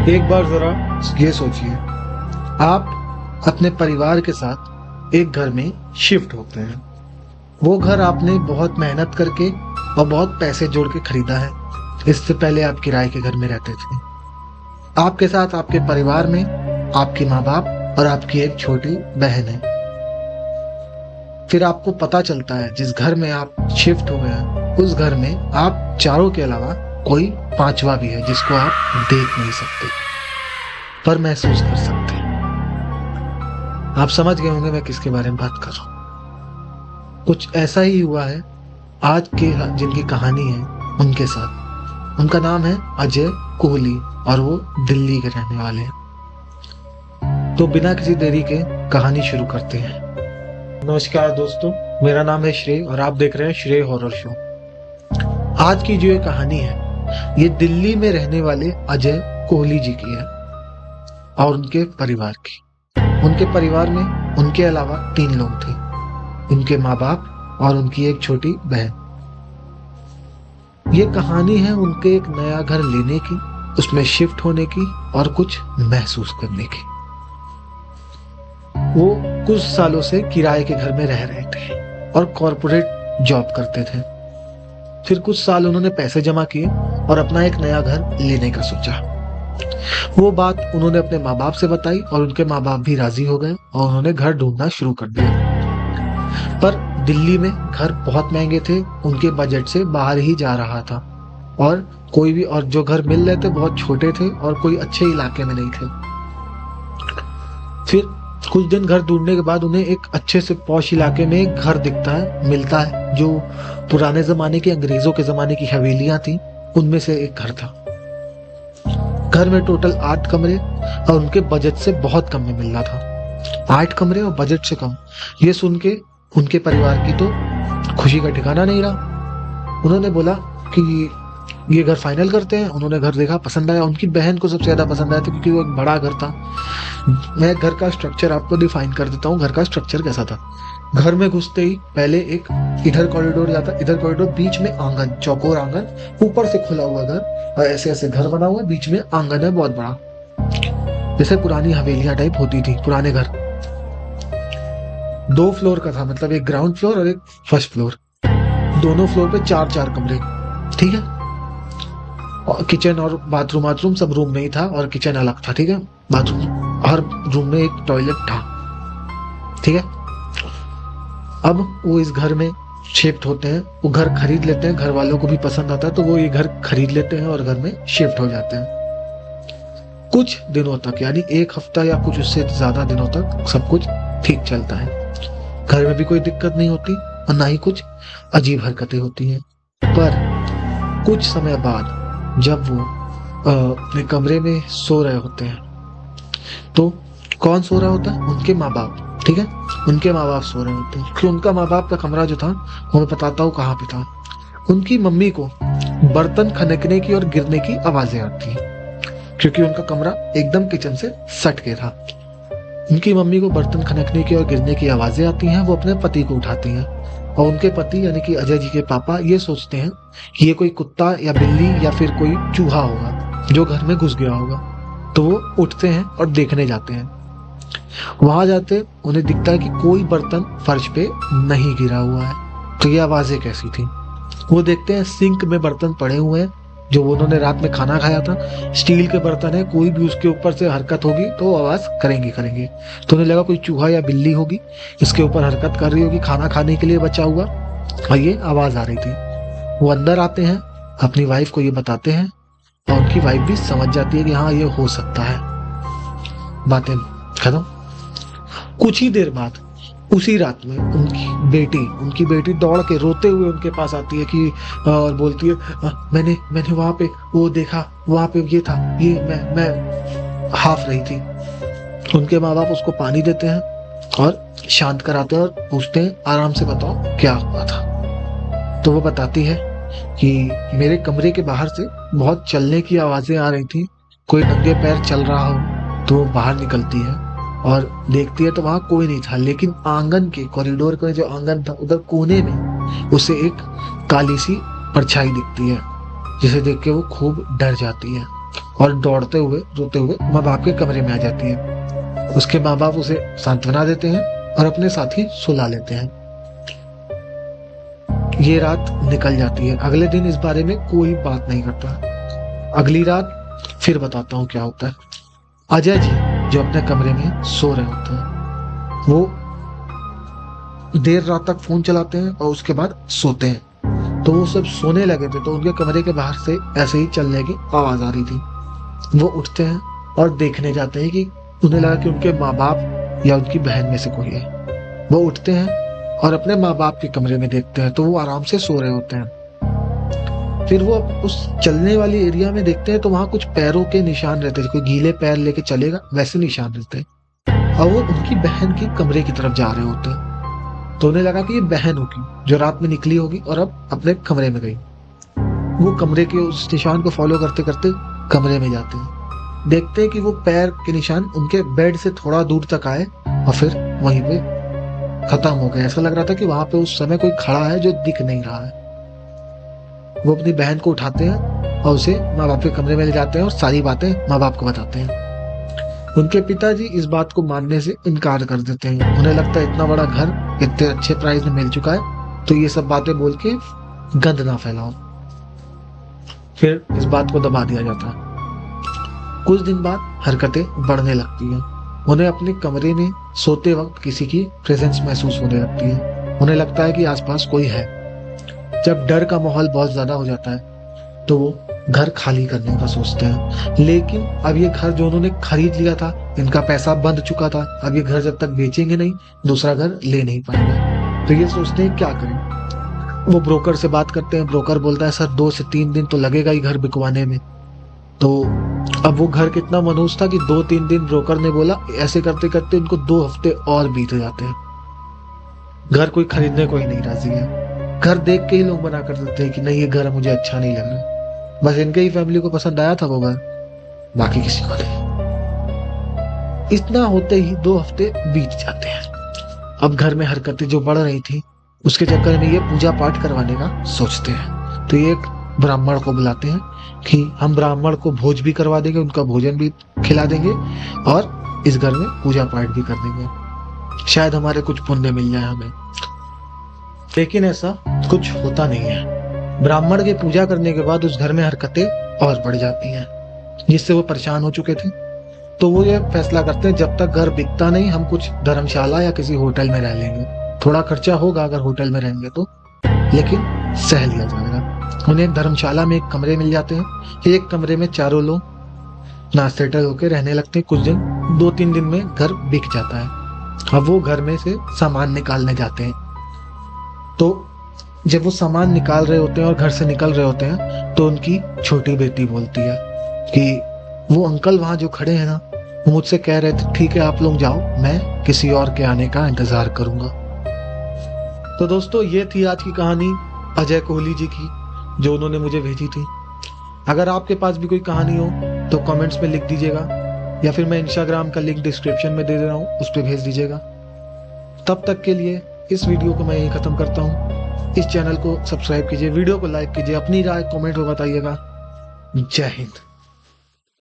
एक बार जरा ये सोचिए, आप अपने परिवार के साथ एक घर में शिफ्ट होते हैं। वो घर आपने बहुत मेहनत करके और बहुत पैसे जोड़ के खरीदा है। इससे पहले आप किराए के घर में रहते थे। आपके साथ आपके परिवार में आपके माँ बाप और आपकी एक छोटी बहन है। फिर आपको पता चलता है जिस घर में आप शिफ्ट हुए हैं उस घर में आप चारों के अलावा कोई पांचवा भी है जिसको आप देख नहीं सकते पर महसूस कर सकते हैं। आप समझ गए होंगे मैं किसके बारे में बात कर रहा हूँ। कुछ ऐसा ही हुआ है आज के जिनकी कहानी है उनके साथ। उनका नाम है अजय कोहली और वो दिल्ली के रहने वाले हैं। तो बिना किसी देरी के कहानी शुरू करते हैं। नमस्कार दोस्तों, मेरा नाम है श्रेय और आप देख रहे हैं श्रेय हॉरर शो। आज की जो ये कहानी है ये दिल्ली में रहने वाले अजय कोहली जी की है और उनके परिवार की। उनके परिवार में उनके अलावा 3 लोग थे, उनके माँ बाप और उनकी एक छोटी बहन। ये कहानी है उनके एक नया घर लेने की, उसमें शिफ्ट होने की और कुछ महसूस करने की। वो कुछ सालों से किराए के घर में रह रहे थे और कॉरपोरेट जॉब करते थे। फिर कुछ साल उन्होंने पैसे जमा किए और अपना एक नया घर लेने का सोचा। वो बात उन्होंने अपने माँ बाप से बताई और उनके माँ बाप भी राजी हो गए और उन्होंने घर ढूंढना शुरू कर दिया। पर दिल्ली में घर बहुत महंगे थे, उनके बजट से बाहर ही जा रहा था और जो घर मिल रहे थे बहुत छोटे थे और कोई अच्छे इलाके में नहीं थे। फिर कुछ दिन घर ढूंढने के बाद उन्हें एक अच्छे से पॉश इलाके में एक घर मिलता है जो पुराने जमाने की, अंग्रेजों के जमाने की हवेलियां थी, उनमें से एक घर था। घर में टोटल 8 कमरे और उनके बजट से बहुत कम में मिल रहा था। 8 कमरे और बजट से कम, ये सुन के उनके परिवार की तो खुशी का ठिकाना नहीं रहा। उन्होंने बोला कि ये घर फाइनल करते हैं। उन्होंने घर देखा, पसंद आया। उनकी बहन को सबसे ज्यादा पसंद आया था क्योंकि वो एक बड़ा घर था। मैं घर का स्ट्रक्चर आपको डिफाइन कर देता हूँ। घर का स्ट्रक्चर कैसा था। घर में घुसते ही पहले एक इधर कॉरिडोर जाता, इधर कॉरिडोर, बीच में आंगन, चौकोर आंगन, ऊपर से खुला हुआ घर और ऐसे ऐसे घर बना हुआ है, बीच में आंगन है बहुत बड़ा, जैसे पुरानी हवेलियां टाइप होती थी पुराने घर। 2 फ्लोर का था, मतलब एक ग्राउंड फ्लोर और एक फर्स्ट फ्लोर। दोनों फ्लोर पे 4-4 कमरे, ठीक है। और किचन और बाथरूम सब रूम में ही था और किचन अलग था, ठीक है। बाथरूम, हर रूम में एक टॉयलेट था, ठीक है। अब वो इस घर में शिफ्ट होते हैं, वो घर खरीद लेते हैं। घर वालों को भी पसंद आता है तो वो ये घर खरीद लेते हैं और घर में शिफ्ट हो जाते हैं। कुछ दिनों तक, यानी 1 हफ्ता या कुछ उससे ज्यादा दिनों तक सब कुछ ठीक चलता है। घर में भी कोई दिक्कत नहीं होती और ना ही कुछ अजीब हरकतें होती हैं। पर कुछ समय बाद जब वो अपने कमरे में सो रहे होते हैं तो कौन सो रहा होता है? उनके माँ बाप, ठीक है। उनके माँ बाप सो रहे होते हैं। उनका माँ बाप का कमरा जो था वो मैं बताता हूँ कहाँ पे था। उनकी मम्मी को बर्तन खनकने की और गिरने की आवाजें आती हैं क्योंकि उनका कमरा एकदम किचन से सट के था। उनकी मम्मी को बर्तन खनकने की और गिरने की आवाजें आती हैं। वो अपने पति को उठाती हैं और उनके पति यानी कि अजय जी के पापा ये सोचते हैं कि ये कोई कुत्ता या बिल्ली या फिर कोई चूहा होगा जो घर में घुस गया होगा। तो वो उठते हैं और देखने जाते हैं। वहां जाते उन्हें दिखता है कि कोई बर्तन फर्श पे नहीं गिरा हुआ है। तो ये आवाजें कैसी थी? वो देखते हैं सिंक में बर्तन पड़े हुए हैं जो उन्होंने रात में खाना खाया था। स्टील के बर्तन है, कोई भी उसके ऊपर से हरकत होगी तो आवाज करेंगे। तो उन्हें लगा कोई चूहा या बिल्ली होगी, इसके ऊपर हरकत कर रही होगी खाना खाने के लिए बचा हुआ, और ये आवाज आ रही थी। वो अंदर आते हैं, अपनी वाइफ को ये बताते हैं और उनकी वाइफ भी समझ जाती है कि हाँ ये हो सकता है। बातें खत्म। कुछ ही देर बाद उसी रात में उनकी बेटी दौड़ के रोते हुए उनके पास आती है कि और बोलती है मैंने वहां पे वो देखा, वहां पे ये था, ये मैं हाफ रही थी। उनके माँ बाप उसको पानी देते हैं और शांत कराते हैं और पूछते हैं आराम से बताओ क्या हुआ था। तो वो बताती है कि मेरे कमरे के बाहर से बहुत चलने की आवाजें आ रही थी। कोई नंगे पैर चल रहा हो तो बाहर निकलती है और देखती है तो वहां कोई नहीं था, लेकिन आंगन के कॉरिडोर का जो आंगन था उधर कोने में उसे एक काली सी परछाई दिखती है जिसे देख के वो खूब डर जाती है। और दौड़ते हुए रोते हुए माँ बाप के कमरे में आ जाती है। उसके माँ बाप उसे सांत्वना देते हैं और अपने साथ ही सुला लेते हैं। ये रात निकल जाती है। अगले दिन इस बारे में कोई बात नहीं करता। अगली रात फिर बताता हूँ क्या होता है। अजय जी जो अपने कमरे में सो रहे होते हैं, वो देर रात तक फोन चलाते हैं और उसके बाद सोते हैं। तो वो सब सोने लगे थे तो उनके कमरे के बाहर से ऐसे ही चलने की आवाज आ रही थी। वो उठते हैं और देखने जाते हैं कि उन्हें लगा कि उनके माँ बाप या उनकी बहन में से कोई है। वो उठते हैं और अपने माँ बाप के कमरे में देखते हैं तो वो आराम से सो रहे होते हैं। फिर वो उस चलने वाली एरिया में देखते हैं तो वहां कुछ पैरों के निशान रहते हैं, कोई गीले पैर लेके चलेगा वैसे निशान रहते हैं। और वो उनकी बहन की कमरे की तरफ जा रहे होते हैं। तो उन्हें लगा कि ये बहन होगी जो रात में निकली होगी और अब अपने कमरे में गई। वो कमरे के उस निशान को फॉलो करते करते कमरे में जाते हैं। देखते हैं कि वो पैर के निशान उनके बेड से थोड़ा दूर तक आए और फिर वहीं पे खत्म हो गए। ऐसा लग रहा था कि वहां पे उस समय कोई खड़ा है जो दिख नहीं रहा है। वो अपनी बहन को उठाते हैं और उसे माँ बाप के कमरे में ले जाते हैं और सारी बातें माँ बाप को बताते हैं। उनके पिताजी इस बात को मानने से इनकार कर देते हैं। उन्हें लगता है इतना बड़ा घर इतने अच्छे प्राइस में मिल चुका है तो ये सब बातें बोल के गंद ना फैलाओ। फिर इस बात को दबा दिया जाता है। कुछ दिन बाद हरकतें बढ़ने लगती हैं। उन्हें अपने कमरे में सोते वक्त किसी की प्रेजेंस महसूस होने लगती है। उन्हें लगता है कि आसपास कोई है। जब डर का माहौल बहुत ज्यादा हो जाता है तो वो घर खाली करने का सोचते हैं। लेकिन अब ये घर जो उन्होंने खरीद लिया था, इनका पैसा बंध चुका था। अब ये घर जब तक बेचेंगे नहीं दूसरा घर ले नहीं पाएंगे। तो ये सोचते हैं क्या करें। वो ब्रोकर से बात करते हैं। ब्रोकर बोलता है सर 2 से 3 दिन तो लगेगा ही घर बिकवाने में। तो अब वो घर कितना मनहूस था कि 2-3 दिन ब्रोकर ने बोला। ऐसे करते करते उनको 2 हफ्ते और बीत जाते हैं। घर कोई खरीदने को ही नहीं राजी है। घर देख के ही लोग मना कर देते हैं कि नहीं ये घर मुझे अच्छा नहीं लग रहा। बस इनके ही फैमिली को पसंद आया था वो घर, बाकी किसी को नहीं। इतना होते ही 2 हफ्ते बीत जाते हैं। अब घर में हरकतें जो बढ़ रही थी उसके चक्कर में ये पूजा पाठ करवाने का सोचते हैं। तो ये एक ब्राह्मण को बुलाते हैं कि हम ब्राह्मण को भोज भी करवा देंगे, उनका भोजन भी खिला देंगे और इस घर में पूजा पाठ भी कर देंगे, शायद हमारे कुछ पुण्य मिल जाए हमें। लेकिन ऐसा कुछ होता नहीं है। ब्राह्मण के पूजा करने के बाद उस घर में हरकतें और बढ़ जाती हैं, जिससे वो परेशान हो चुके थे। तो वो ये फैसला करते हैं जब तक घर बिकता नहीं हम कुछ धर्मशाला या किसी होटल में रह लेंगे। थोड़ा खर्चा होगा अगर होटल में रहेंगे तो, लेकिन सह लिया जाएगा। उन्हें एक धर्मशाला में एक कमरे मिल जाते हैं। एक कमरे में चारों लोग ना सेटल होकर रहने लगते हैं। कुछ दिन 2-3 दिन में घर बिक जाता है। अब वो घर में से सामान निकालने जाते हैं। तो जब वो सामान निकाल रहे होते हैं और घर से निकल रहे होते हैं तो उनकी छोटी बेटी बोलती है कि वो अंकल वहां जो खड़े हैं ना वो मुझसे कह रहे थे ठीक है आप लोग जाओ, मैं किसी और के आने का इंतजार करूंगा। तो दोस्तों ये थी आज की कहानी अजय कोहली जी की जो उन्होंने मुझे भेजी थी। अगर आपके पास भी कोई कहानी हो तो कमेंट्स में लिख दीजिएगा या फिर मैं इंस्टाग्राम का लिंक डिस्क्रिप्शन में दे रहा हूँ, उस पर भेज दीजिएगा। तब तक के लिए इस वीडियो को मैं यही खत्म करता हूँ। इस चैनल को सब्सक्राइब कीजिए, वीडियो को लाइक कीजिए, अपनी राय कमेंट में बताइएगा। जय हिंद।